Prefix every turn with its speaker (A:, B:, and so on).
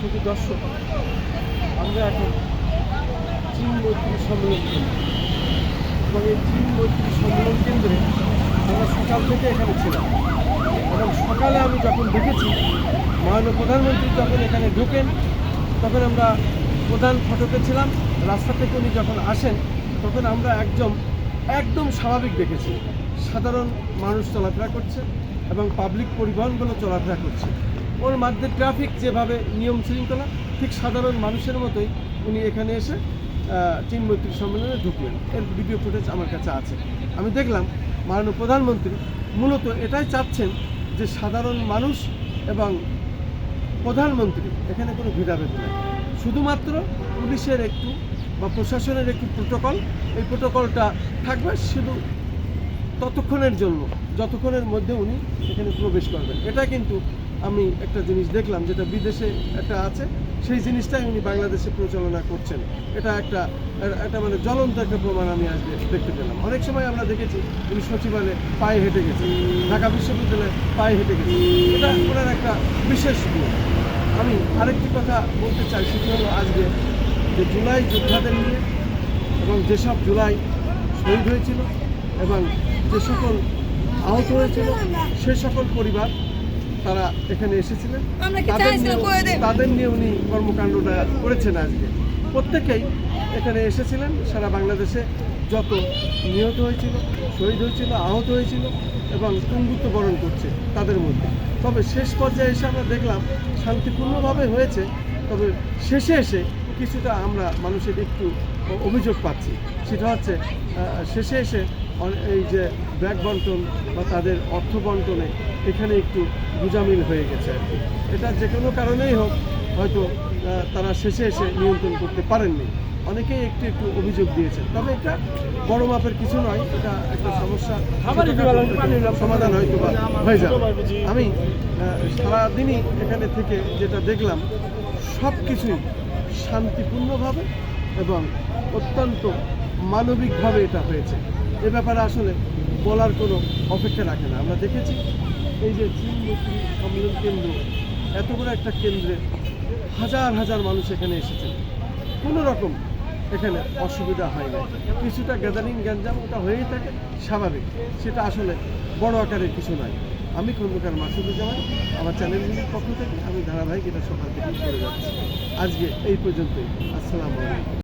A: শুধু দর্শক, আমরা এখন চীন মৈত্রী সম্মেলন কেন্দ্র এবং এই চীন মৈত্রী সম্মেলন কেন্দ্রে আমরা সকাল থেকে এখানে ছিলাম এবং সকালে আমি যখন দেখেছি মাননীয় প্রধানমন্ত্রী যখন এখানে ঢোকেন তখন আমরা প্রধান ফটকে ছিলাম। রাস্তা থেকে উনি যখন আসেন তখন আমরা একদম স্বাভাবিক দেখেছি। সাধারণ মানুষ চলাফেরা করছে এবং পাবলিক পরিবহনগুলো চলাফেরা করছে। ওর মধ্যে ট্রাফিক যেভাবে নিয়ম শৃঙ্খলা, ঠিক সাধারণ মানুষের মতোই উনি এখানে এসে চীন মৈত্রী সম্মেলনে ঢুকলেন। এর ভিডিও ফুটেজ আমার কাছে আছে। আমি দেখলাম মাননীয় প্রধানমন্ত্রী মূলত এটাই চাচ্ছেন যে সাধারণ মানুষ এবং প্রধানমন্ত্রী এখানে কোনো ভেদাভেদ নেই, শুধুমাত্র পুলিশের একটু বা প্রশাসনের একটু প্রোটোকল, এই প্রোটোকলটা থাকবে শুধু ততক্ষণের জন্য যতক্ষণের মধ্যে উনি এখানে প্রবেশ করবেন। এটা কিন্তু আমি একটা জিনিস দেখলাম যেটা বিদেশে একটা আছে, সেই জিনিসটাই উনি বাংলাদেশে প্রচালনা করছেন। এটা একটা মানে জ্বলন্ত একটা প্রমাণ আমি আজকে দেখতে পেলাম। অনেক সময় আমরা দেখেছি উনি সচিবালয়ে পায়ে হেঁটে গেছেন, ঢাকা বিশ্ববিদ্যালয়ে পায়ে হেঁটে গেছেন, এটা ওনার একটা বিশেষ গুণ। আমি আরেকটি কথা বলতে চাই, সেটি হলো আজকে যে জুলাই যোদ্ধাদের নিয়ে এবং যেসব জুলাই শহীদ হয়েছিল এবং যে সকল আহত হয়েছিল সে সকল পরিবার তারা এখানে এসেছিলেন, তাদের নিয়ে উনি কর্মকাণ্ডটা করেছেন। আজকে প্রত্যেকেই এখানে এসেছিলেন। সারা বাংলাদেশে যত নিহত হয়েছিল, শহীদ হয়েছিল, আহত হয়েছিল এবং পঙ্গুত্ব বরণ করছে তাদের মধ্যে। তবে শেষ পর্যায়ে এসে আমরা দেখলাম শান্তিপূর্ণভাবে হয়েছে। তবে শেষে এসে কিছুটা আমরা মানুষের একটু অভিযোগ পাচ্ছি, সেটা হচ্ছে শেষে এসে এই যে ব্যাগ বন্টন বা তাদের অর্থ বন্টনে এখানে একটু গুজামিল হয়ে গেছে আর কি। এটা যে কোনো কারণেই হোক হয়তো তারা শেষে এসে নিয়ন্ত্রণ করতে পারেননি। অনেকেই একটু অভিযোগ দিয়েছেন, তবে এটা বড় মাপের কিছু নয়, এটা একটা সমস্যা সমাধান হয়তো বা হয়ে যাবে। আমি সারাদিনই এখানে থেকে যেটা দেখলাম সব কিছুই শান্তিপূর্ণভাবে এবং অত্যন্ত মানবিকভাবে এটা হয়েছে। এ ব্যাপারে আসলে বলার কোনো অপেক্ষা রাখে না। আমরা দেখেছি এই যে চীন মৈত্রী সম্মেলন কেন্দ্র, এত বড় একটা কেন্দ্রে হাজার হাজার মানুষ এখানে এসেছেন, কোনো রকম এখানে অসুবিধা হয় না। কিছুটা গ্যাদারিং গ্যাঞ্জাম ওটা হয়েই থাকে, স্বাভাবিক, সেটা আসলে বড় আকারের কিছু নয়। আমি খন্দকার মাসুদুজ্জামান, আমার চ্যানেলগুলির পক্ষ থেকে আমি ধারাবাহিক এটা সকাল থেকে করে যাচ্ছি। আজকে এই পর্যন্তই। আসসালামু আলাইকুম।